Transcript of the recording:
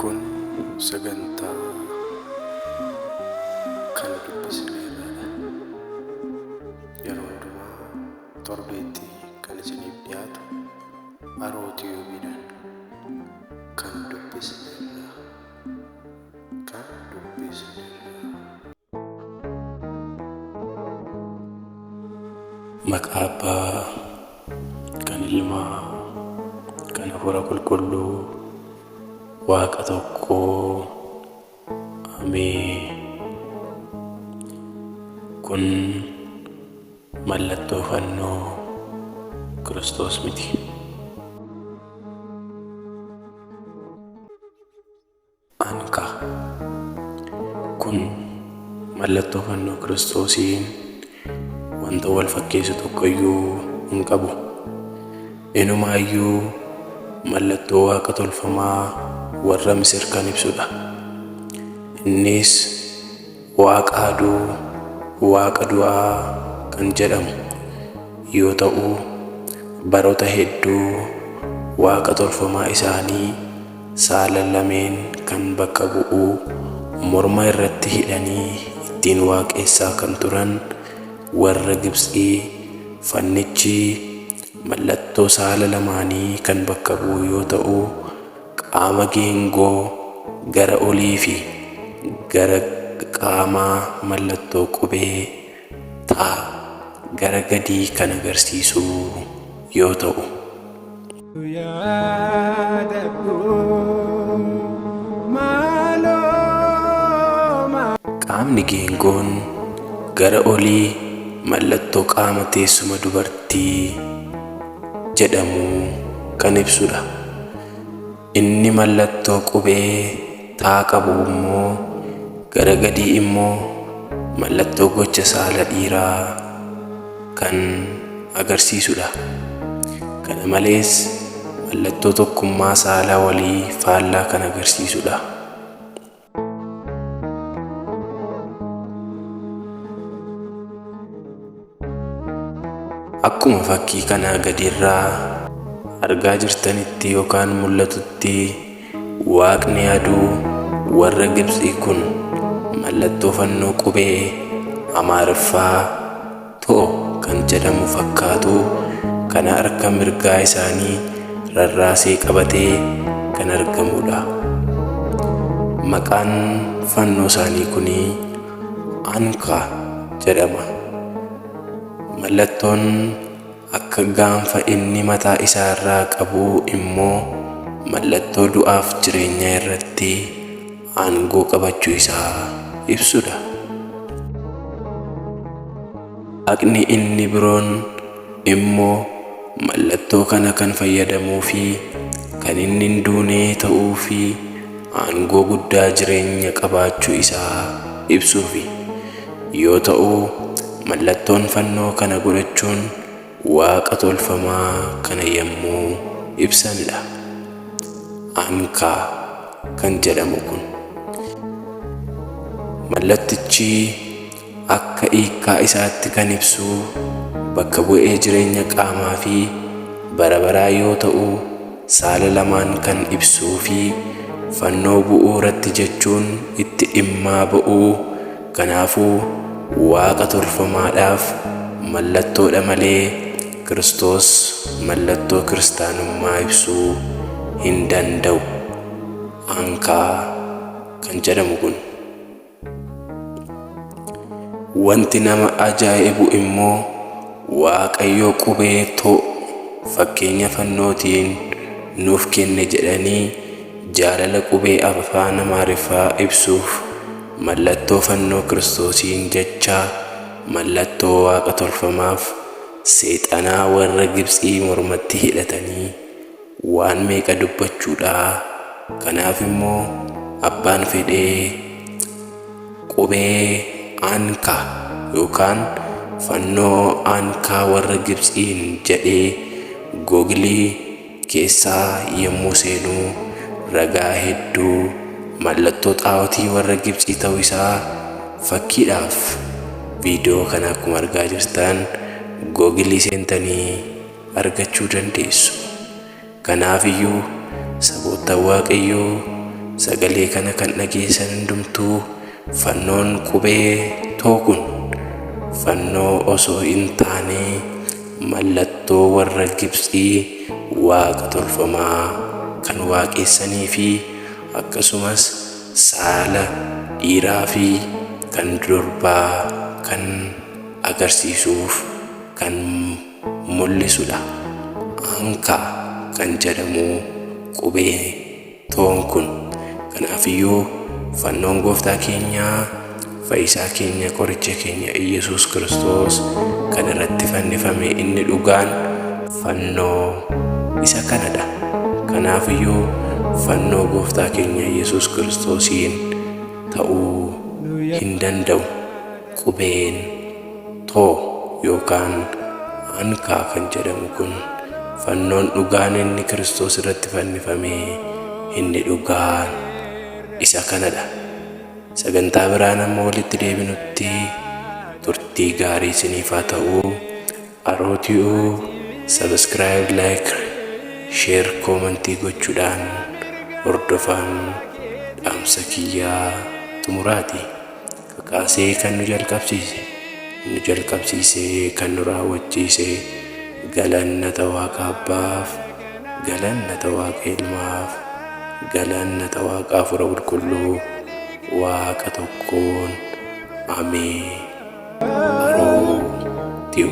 Kun sagantaa kan dubbisneerradha. Yeroo hundumaa torbeetti kan isiniif dhiyaatu Arootii Yuubiidhaan kan dubbisneerra. Maqaa Abbaa, kan Ilmaa, kan Hafuura Qulqulluu, Waaqa tokkoo. Ameen. Kun mallattoo fannoo Kiristoos miti. Anka. Kun mallattoo fannoo Kiristoosiin wanta wal fakkeessu tokkoyyuu hin qabu. Inumaayyuu mallattoo Waaqa tolfamaa warra Misir kan ibsudha. Innis Waaqa aduu, Waaqa du'aa kan jedhamu yoo ta'u, baroota hedduu Waaqa tolfamaa isaanii saalan lameen kan bakka bu'u morma irratti hidhanii ittiin waaqessaa kan turan warra Gibxii. Fannichi mallattoo saala lamaanii kan bakka bu'u yoo ta'u, qaama geengoo gara olii fi gara qaamaa mallattoo qubee taa gara gadii kan agarsiisu yoo ta'u, qaamni geengoon gara olii mallattoo qaama teessuma dubartii jedhamu kan ibsudha. Inni mallattoo qubee taa qabu immoo gara gadii immoo mallattoo gocha saala dhiiraa kan agarsiisudha. Kana malees mallattoo tokkummaa saala walii faallaa kan agarsiisudha. Akkuma fakkii kanaa gadiirraa argaa jirtanitti yookaan mul'atutti, Waaqni aduu warra Gibxii kun mallattoo fannoo qubee Amaariffaa Too kan jedhamu fakkaatu kana harka mirgaa isaanii rarraasee qabatee kan argamudha. Maqaan fannoo isaanii kuni Anka jedhama. Mallattoon akka gaanfa inni mataa isaa irraa qabu immoo mallattoo du'aaf jireenyaa irratti aangoo qabachuu isaa ibsudha. Waaqni inni biroon immoo mallattoo kana kan fayyadamuu fi kan inni hin duune ta'uu fi aangoo guddaa jireenya qabaachuu isaa ibsuufi yoo ta'u, mallattoon fannoo kana godhachuun Waaqa tolfamaa kana yommuu ibsanidha. Anka kan jedhamu kun mallattichi akka hiikkaa isaatti kan ibsu bakka bu'ee jireenya qaamaa fi bara baraa yoo ta'u, saala lamaan kan ibsuu fi fannoo bu'uuratti jechuun itti dhimmaa ba'uu. Kanaafuu Waaqa tolfamaadhaaf mallattoodha malee Kiristoos mallattoo kiristaanummaa ibsuu hin danda'u. Ankaa kan jedhamu kun wanti nama ajaa'ibu immoo Waaqayyo qubee Too fakkeenya fannootiin nuuf kenne jedhanii jaalala qubee afaan Amaariffaa ibsuuf mallattoo fannoo Kiristoosiin jecha mallattoo Waaqa tolfamaaf seexanaa warra Gibxii mormatti hidhatanii waan meeqa dubbachuudha. Kanaaf immoo abbaan fedhee qubee Anka yookaan fannoo Ankaa warra Gibxiin jedhee Googilii keessaa yommuu seenuu ragaa hedduu mallattoo xaawotii warra Gibxii ta'uu isaa fakkiidhaaf viidiyoo kana akkuma argaa jirtan Googilii seentanii argachuu dandeessu. Kanaafiyyuu saboota Waaqayyoo sagalee kana kan dhageessan hundumtuu fannoon qubee too kun fannoo osoo hin taane mallattoo warra Gibxii waaqa tolfamaa kan waaqessanii fi akkasumas saala dhiiraa fi kan durbaa kan agarsiisuuf kan mul'isudha. Ankaa kan jedhamu qubee toon kun. Kanaafiyyuu fannoon gooftaa keenyaa fayyisaa keenya qoricha keenya Yesuus Kiristoos kan irratti fannifame inni dhugaan fannoo isa kanadha. Kanaafiyyuu fannoo gooftaa keenya Yesuus Kiristoosiin ta'uu hin danda'u. Qubeen too yookaan ankaa kan jedhamu kun fannoon dhugaan inni Kiristoos irratti fannifame inni dhugaan isa kanadha. Sagantaa biraan amma walitti deebinutti turtii gaarii isiniif haa ta'u. Arootiyuu subscribe, like, share, commentii gochuudhaan hordofaan dhaamsa kiyyaa xumuraati. Kakaasee kan nu jalqabsiise kan nu raawwachiise galannata Waaqa Abbaaf, galannata Waaqa Ilmaaf, galannata Waaqa Hafuura Qulqulluu Waaqa tokkoon ameen. Arootiyuu.